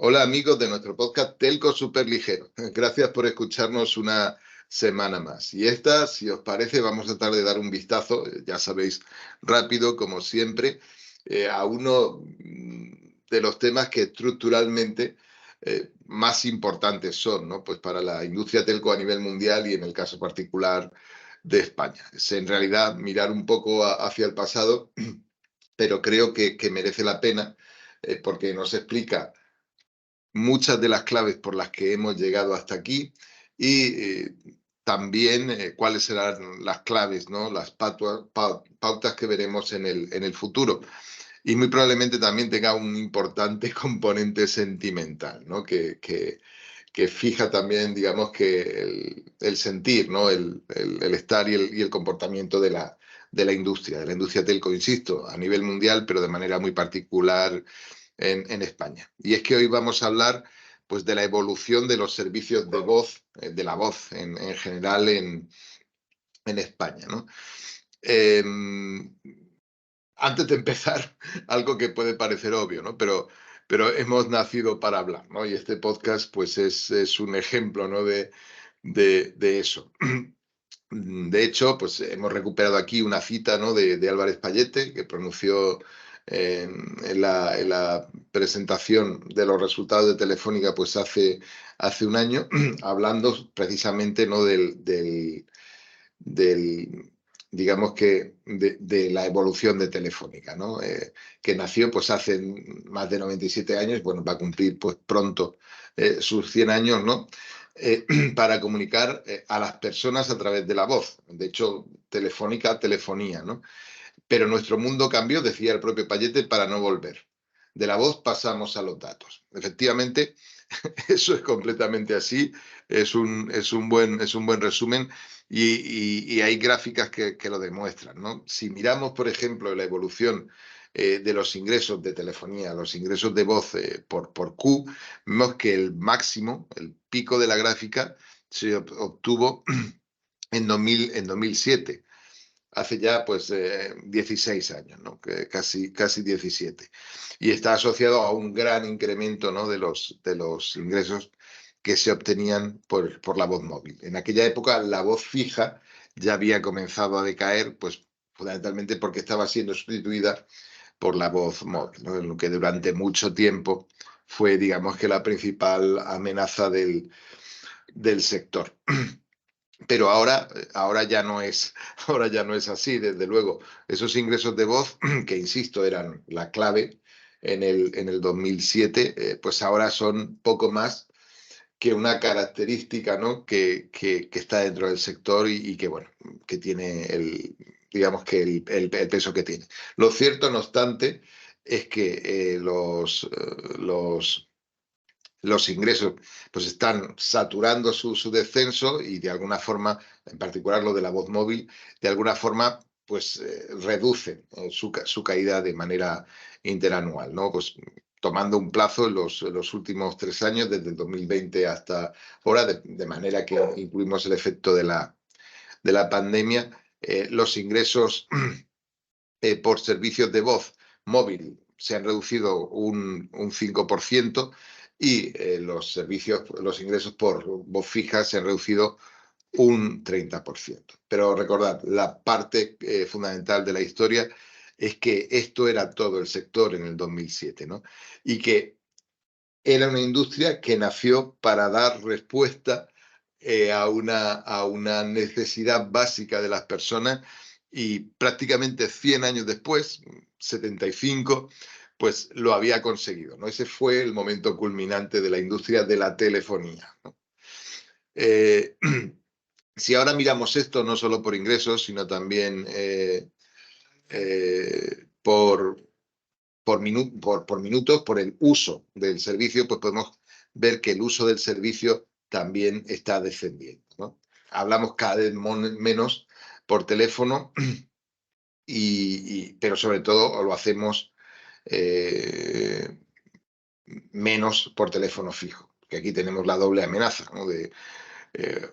Hola amigos de nuestro podcast Telco Superligero. Gracias por escucharnos una semana más. Y esta, si os parece, vamos a tratar de dar un vistazo, ya sabéis, rápido como siempre, a uno de los temas que estructuralmente más importantes son, ¿no? Pues para la industria telco a nivel mundial y en el caso particular de España. Es en realidad mirar un poco hacia el pasado, pero creo que merece la pena porque nos explica muchas de las claves por las que hemos llegado hasta aquí y también cuáles serán las claves, ¿no? Las pautas que veremos en el futuro. Y muy probablemente también tenga un importante componente sentimental, ¿no? Que fija también, digamos, que el sentir, ¿no? El estar y el comportamiento de la industria telco, insisto, a nivel mundial, pero de manera muy particular en España. Y es que hoy vamos a hablar pues, de la evolución de los servicios de voz, de la voz en general en España, ¿no? Eh, Antes de empezar, algo que puede parecer obvio, ¿no? Pero hemos nacido para hablar, ¿no? Y este podcast pues es un ejemplo, ¿no? De eso. De hecho, pues hemos recuperado aquí una cita, ¿no? de Álvarez Pallete, que pronunció en la presentación de los resultados de Telefónica pues hace un año, hablando precisamente, ¿no? del digamos que de la evolución de Telefónica, ¿no? Que nació pues hace más de 97 años, bueno, va a cumplir pues pronto sus 100 años, ¿no? Para comunicar a las personas a través de la voz. De hecho, Telefónica, telefonía, ¿no? Pero nuestro mundo cambió, decía el propio Payete, para no volver. De la voz pasamos a los datos. Efectivamente, eso es completamente así, es un buen resumen y hay gráficas que lo demuestran, ¿no? Si miramos, por ejemplo, la evolución de los ingresos de telefonía, los ingresos de voz por Q, vemos que el máximo, el pico de la gráfica, se obtuvo en 2007, hace ya pues 16 años, ¿no? Casi 17. Y está asociado a un gran incremento, ¿no? de los ingresos que se obtenían por la voz móvil. En aquella época la voz fija ya había comenzado a decaer, pues fundamentalmente porque estaba siendo sustituida por la voz móvil, ¿no? Lo que durante mucho tiempo fue, digamos que la principal amenaza del sector. Pero ahora ya no es, ahora ya no es así, desde luego. Esos ingresos de voz, que insisto, eran la clave en el 2007, pues ahora son poco más que una característica, ¿no? Que está dentro del sector y que, bueno, que tiene digamos que el peso que tiene. Lo cierto, no obstante, es que los ingresos pues están saturando su descenso y de alguna forma, en particular lo de la voz móvil, de alguna forma pues reducen su caída de manera interanual, ¿no? Pues tomando un plazo en los últimos 3 años, desde el 2020 hasta ahora, de manera que incluimos el efecto de la pandemia, los ingresos por servicios de voz móvil se han reducido un 5% y los ingresos por voz fija se han reducido un 30%. Pero recordad, la parte fundamental de la historia es que esto era todo el sector en el 2007, ¿no? Y que era una industria que nació para dar respuesta a una necesidad básica de las personas y prácticamente 100 años después, 75, pues lo había conseguido, ¿no? Ese fue el momento culminante de la industria de la telefonía, ¿no? Eh, si ahora miramos esto no solo por ingresos, sino también por minutos, por el uso del servicio, pues podemos ver que el uso del servicio también está descendiendo, ¿no? Hablamos cada vez menos por teléfono, pero sobre todo lo hacemos eh, menos por teléfono fijo, que aquí tenemos la doble amenaza, ¿no? De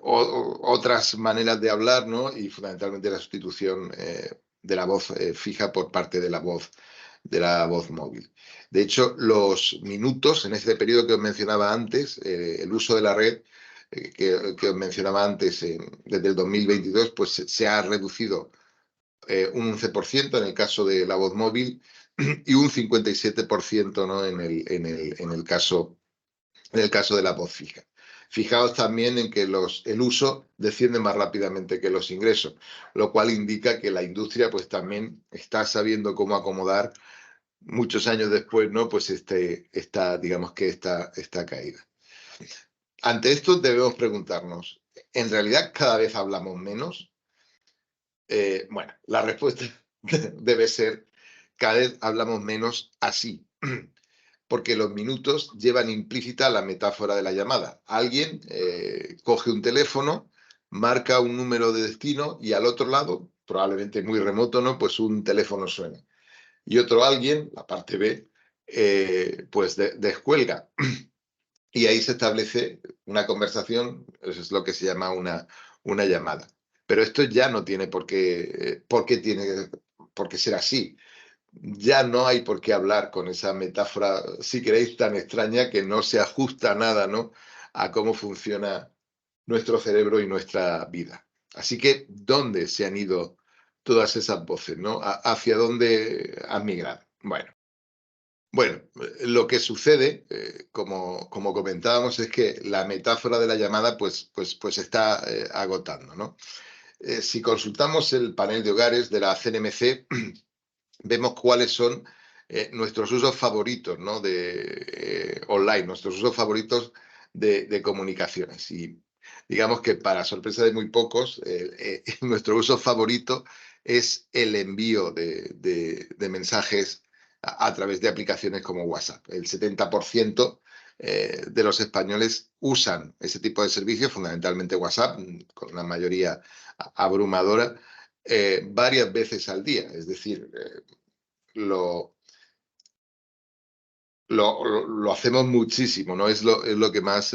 otras maneras de hablar, ¿no? Y fundamentalmente la sustitución de la voz fija por parte de la voz de la voz móvil. De hecho, los minutos, en este periodo que os mencionaba antes, el uso de la red que os mencionaba antes, desde el 2022, pues se ha reducido un 11% en el caso de la voz móvil y un 57%, ¿no? en el caso de la voz fija. Fijaos también en que el uso desciende más rápidamente que los ingresos, lo cual indica que la industria pues también está sabiendo cómo acomodar muchos años después, ¿no? Pues digamos que esta caída. Ante esto debemos preguntarnos, ¿en realidad cada vez hablamos menos? Bueno, la respuesta debe ser, cada vez hablamos menos así, porque los minutos llevan implícita la metáfora de la llamada. Alguien coge un teléfono, marca un número de destino y al otro lado, probablemente muy remoto, ¿no? Pues un teléfono suena. Y otro alguien, la parte B, pues descuelga. Y ahí se establece una conversación, eso es lo que se llama una llamada. Pero esto ya no tiene por qué ser así. Ya no hay por qué hablar con esa metáfora, si queréis, tan extraña que no se ajusta nada, ¿no? A cómo funciona nuestro cerebro y nuestra vida. Así que, ¿dónde se han ido todas esas voces, ¿no? ¿Hacia dónde han migrado? Bueno, lo que sucede, como comentábamos, es que la metáfora de la llamada pues está agotando, ¿no? Si consultamos el panel de hogares de la CNMC, vemos cuáles son nuestros usos favoritos, ¿no? Online, nuestros usos favoritos de comunicaciones. Y digamos que para sorpresa de muy pocos, nuestro uso favorito es el envío de mensajes a través de aplicaciones como WhatsApp. El 70% de los españoles usan ese tipo de servicios, fundamentalmente WhatsApp, con una mayoría abrumadora, varias veces al día. Es decir, lo, lo hacemos muchísimo, ¿no? Es lo que más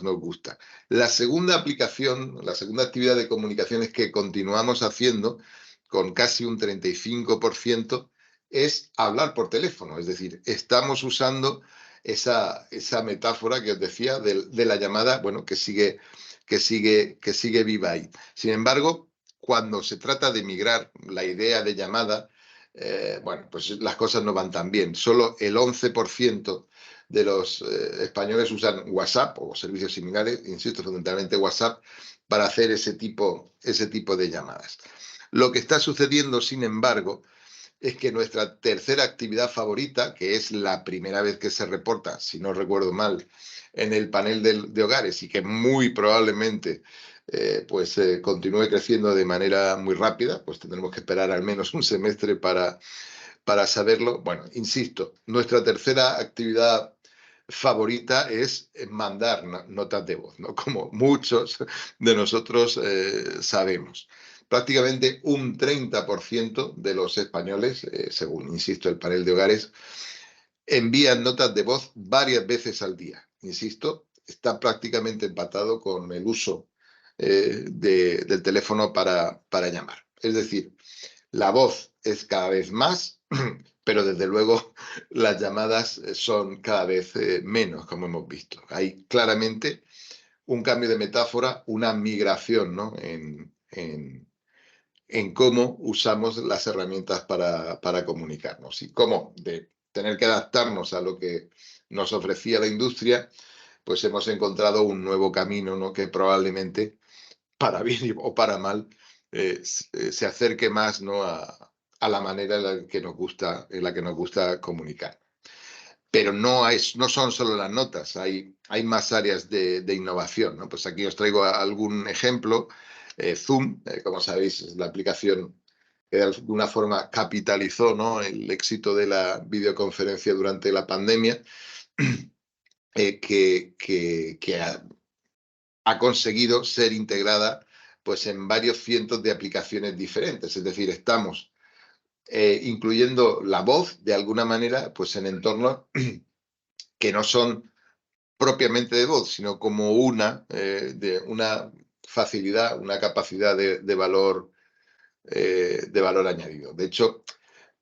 nos gusta. La segunda aplicación, la segunda actividad de comunicaciones que continuamos haciendo, con casi un 35%, es hablar por teléfono. Es decir, estamos usando esa metáfora que os decía de la llamada, bueno, que sigue viva ahí. Sin embargo, cuando se trata de migrar la idea de llamada, bueno, pues las cosas no van tan bien. Solo el 11% de los españoles usan WhatsApp o servicios similares, insisto, fundamentalmente WhatsApp, para hacer ese tipo de llamadas. Lo que está sucediendo, sin embargo, es que nuestra tercera actividad favorita, que es la primera vez que se reporta, si no recuerdo mal, en el panel de hogares y que muy probablemente continúe creciendo de manera muy rápida, pues tendremos que esperar al menos un semestre para saberlo. Bueno, insisto, nuestra tercera actividad favorita es mandar notas de voz, ¿no? Como muchos de nosotros sabemos. Prácticamente un 30% de los españoles, según, insisto, el panel de hogares, envían notas de voz varias veces al día. Insisto, está prácticamente empatado con el uso del teléfono para llamar. Es decir, la voz es cada vez más, pero desde luego las llamadas son cada vez menos, como hemos visto. Hay claramente un cambio de metáfora, una migración, ¿no? en cómo usamos las herramientas para comunicarnos y cómo de tener que adaptarnos a lo que nos ofrecía la industria, pues hemos encontrado un nuevo camino, ¿no? Que probablemente, para bien o para mal, se acerque más, ¿no? a la manera en la que nos gusta comunicar. Pero no son solo las notas, hay más áreas de innovación, ¿no? Pues aquí os traigo algún ejemplo. Zoom, como sabéis, es la aplicación que de alguna forma capitalizó, ¿no? el éxito de la videoconferencia durante la pandemia, que ha conseguido ser integrada pues, en varios cientos de aplicaciones diferentes. Es decir, estamos incluyendo la voz, de alguna manera, pues en entornos que no son propiamente de voz, sino como de una facilidad, una capacidad de valor añadido. De hecho,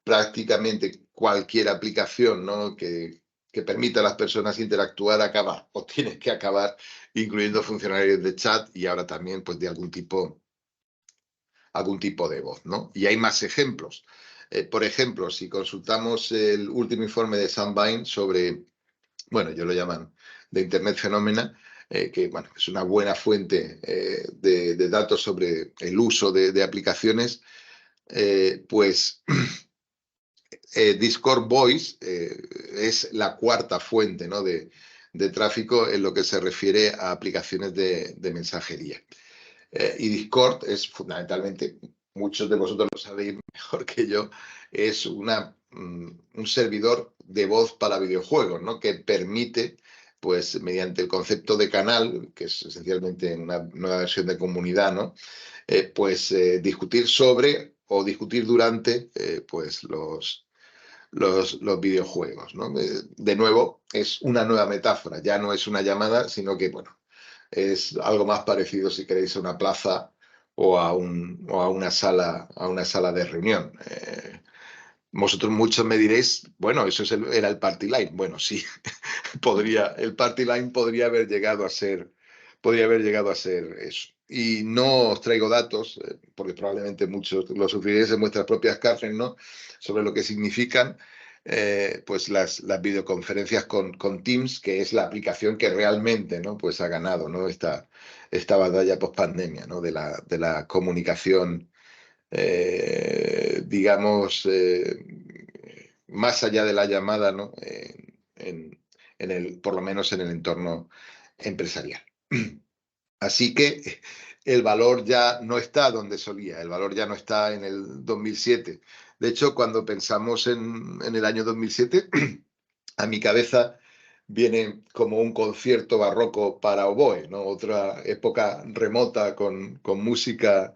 prácticamente cualquier aplicación, ¿no? que permita a las personas interactuar acaba o tienes que acabar incluyendo funcionarios de chat y ahora también pues de algún tipo de voz, ¿no? Y hay más ejemplos. Por ejemplo, si consultamos el último informe de Sam Bain sobre, bueno, ellos lo llaman de Internet Phenomena, que bueno, es una buena fuente de datos sobre el uso de aplicaciones, pues Discord Voice es la cuarta fuente, ¿no? de tráfico en lo que se refiere a aplicaciones de mensajería. Y Discord es fundamentalmente, muchos de vosotros lo sabéis mejor que yo, es un servidor de voz para videojuegos, ¿no? Que permite, pues mediante el concepto de canal, que es esencialmente una nueva versión de comunidad, ¿no? Discutir sobre o discutir durante pues los videojuegos, ¿no? De nuevo, es una nueva metáfora, ya no es una llamada, sino que, bueno, es algo más parecido, si queréis, a una plaza o a una sala de reunión. Vosotros muchos me diréis, bueno, eso era el party line. Bueno, sí, el party line podría haber llegado a ser eso. Y no os traigo datos, porque probablemente muchos lo sufriréis en vuestras propias carnes, ¿no? Sobre lo que significan pues las videoconferencias con Teams, que es la aplicación que realmente, ¿no? Pues ha ganado, ¿no? Esta batalla post pandemia, ¿no? De la comunicación, digamos, más allá de la llamada, ¿no? Por lo menos en el entorno empresarial. Así que el valor ya no está donde solía, el valor ya no está en el 2007. De hecho, cuando pensamos en el año 2007, a mi cabeza viene como un concierto barroco para oboe, ¿no? Otra época remota con música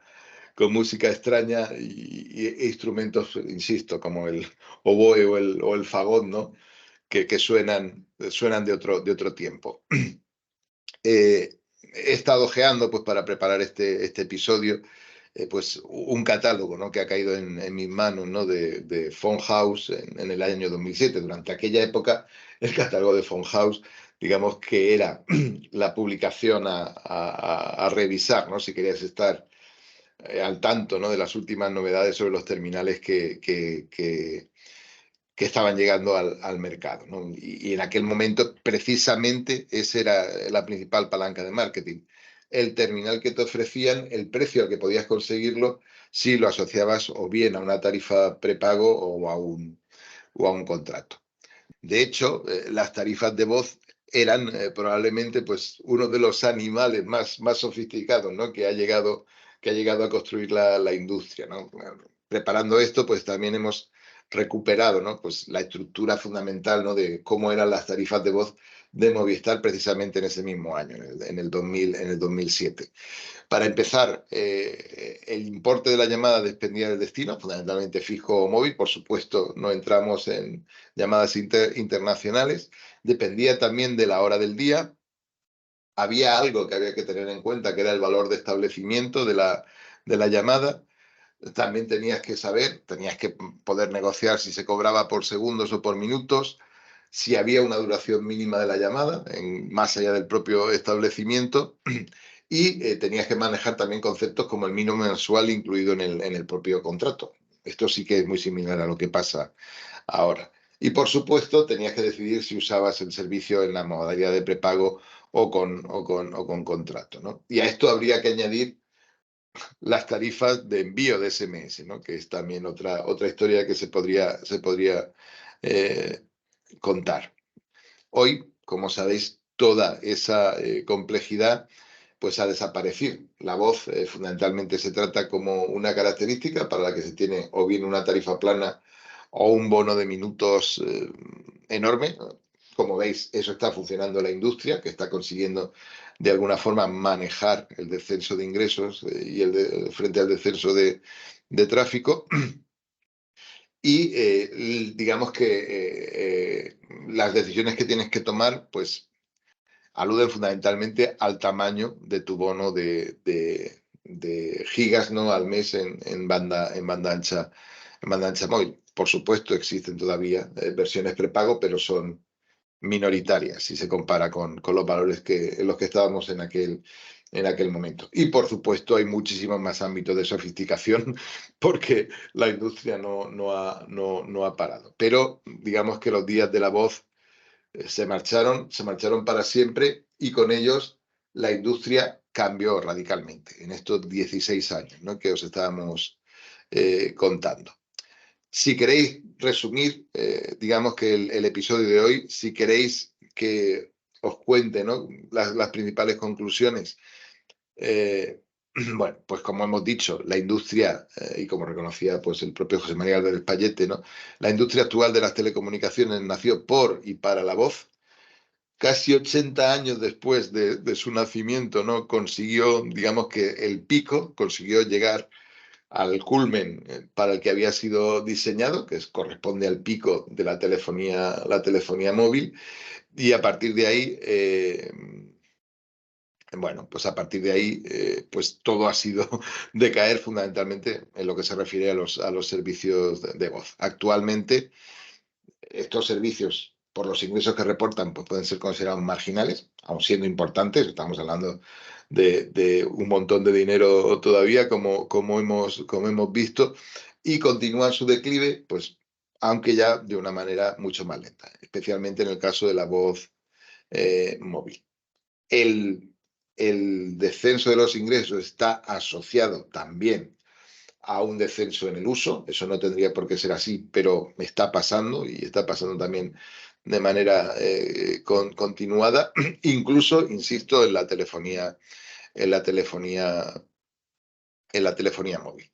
extraña e instrumentos, insisto, como el oboe o el fagot, ¿no? Que suenan de otro tiempo. He estado ojeando pues, para preparar este episodio, pues un catálogo, ¿no? que ha caído en mis manos, ¿no? de Phone House en el año 2007. Durante aquella época, el catálogo de Phone House, digamos que era la publicación a revisar, ¿no? Si querías estar al tanto, ¿no? de las últimas novedades sobre los terminales que estaban llegando al mercado, ¿no? Y en aquel momento, precisamente, esa era la principal palanca de marketing. El terminal que te ofrecían, el precio al que podías conseguirlo, si lo asociabas o bien a una tarifa prepago o a un contrato. De hecho, las tarifas de voz eran probablemente pues, uno de los animales más sofisticados, ¿no? que ha llegado a construir la industria, ¿no? Preparando esto, pues también hemos recuperado, ¿no? pues, la estructura fundamental, ¿no? de cómo eran las tarifas de voz de Movistar precisamente en ese mismo año, en el 2007. Para empezar, el importe de la llamada dependía del destino, fundamentalmente fijo o móvil. Por supuesto, no entramos en llamadas internacionales. Dependía también de la hora del día. Había algo que había que tener en cuenta, que era el valor de establecimiento de la llamada. También tenías que poder negociar si se cobraba por segundos o por minutos, si había una duración mínima de la llamada, más allá del propio establecimiento, y tenías que manejar también conceptos como el mínimo mensual incluido en el propio contrato. Esto sí que es muy similar a lo que pasa ahora. Y por supuesto, tenías que decidir si usabas el servicio en la modalidad de prepago o con contrato, ¿no? Y a esto habría que añadir las tarifas de envío de SMS, ¿no? Que es también otra historia que se podría eh, contar. Hoy, como sabéis, toda esa complejidad pues ha desaparecido. La voz fundamentalmente se trata como una característica para la que se tiene o bien una tarifa plana o un bono de minutos enorme. Como veis, eso está funcionando en la industria, que está consiguiendo de alguna forma manejar el descenso de ingresos frente al descenso de tráfico. Y digamos que las decisiones que tienes que tomar, pues aluden fundamentalmente al tamaño de tu bono de gigas, ¿no? al mes en banda ancha móvil. Por supuesto, existen todavía versiones prepago, pero son minoritarias si se compara con los valores en los que estábamos en aquel momento. Y por supuesto hay muchísimos más ámbitos de sofisticación porque la industria no ha parado. Pero digamos que los días de la voz se marcharon para siempre y con ellos la industria cambió radicalmente en estos 16 años, ¿no?, que os estábamos contando. Si queréis resumir, digamos que el episodio de hoy, si queréis que os cuente, ¿no?, las principales conclusiones, eh, bueno, pues como hemos dicho, la industria, y como reconocía pues el propio José María Álvarez Pallete, ¿no?, la industria actual de las telecomunicaciones nació por y para la voz. Casi 80 años después de su nacimiento, ¿no?, consiguió, digamos que el pico, consiguió llegar al culmen para el que había sido diseñado, que corresponde al pico de la telefonía móvil, y a partir de ahí, bueno, pues a partir de ahí, pues todo ha sido decaer fundamentalmente en lo que se refiere a los servicios de voz. Actualmente, estos servicios, por los ingresos que reportan, pues pueden ser considerados marginales, aun siendo importantes. Estamos hablando de un montón de dinero todavía, como hemos visto, y continúan su declive, pues, aunque ya de una manera mucho más lenta, especialmente en el caso de la voz móvil. El, el descenso de los ingresos está asociado también a un descenso en el uso. Eso no tendría por qué ser así, pero está pasando y está pasando también de manera continuada, incluso, insisto, en la telefonía, en la telefonía móvil.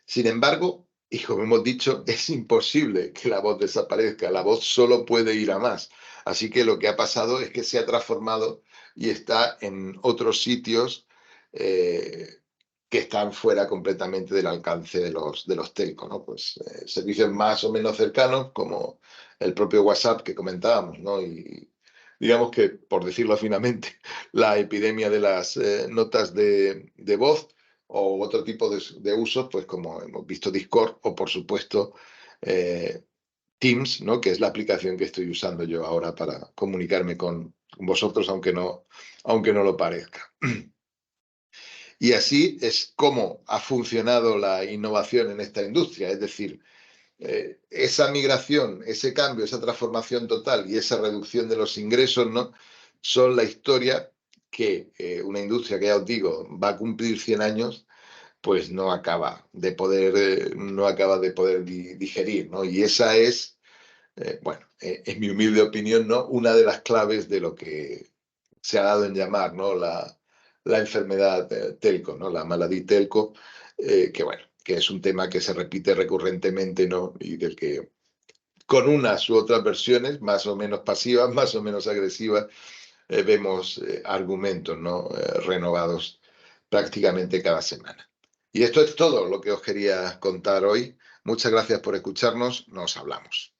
Sin embargo, y como hemos dicho, es imposible que la voz desaparezca, la voz solo puede ir a más. Así que lo que ha pasado es que se ha transformado y está en otros sitios que están fuera completamente del alcance de los telcos, ¿no? Pues servicios más o menos cercanos, como el propio WhatsApp que comentábamos, ¿no? Y digamos que, por decirlo finamente, la epidemia de las notas de voz, o otro tipo de usos, pues como hemos visto Discord, o por supuesto Teams, ¿no?, que es la aplicación que estoy usando yo ahora para comunicarme con vosotros, aunque no lo parezca. Y así es como ha funcionado la innovación en esta industria, es decir, esa migración, ese cambio, esa transformación total y esa reducción de los ingresos, ¿no?, son la historia que una industria que, ya os digo, va a cumplir 100 años, pues no acaba de poder digerir, ¿no? Y esa es, bueno, en mi humilde opinión, ¿no?, una de las claves de lo que se ha dado en llamar, ¿no?, la enfermedad telco, ¿no?, la maladie telco, que bueno, que es un tema que se repite recurrentemente, ¿no?, y del que con unas u otras versiones, más o menos pasivas, más o menos agresivas, vemos argumentos, ¿no?, renovados prácticamente cada semana. Y esto es todo lo que os quería contar hoy. Muchas gracias por escucharnos. Nos hablamos.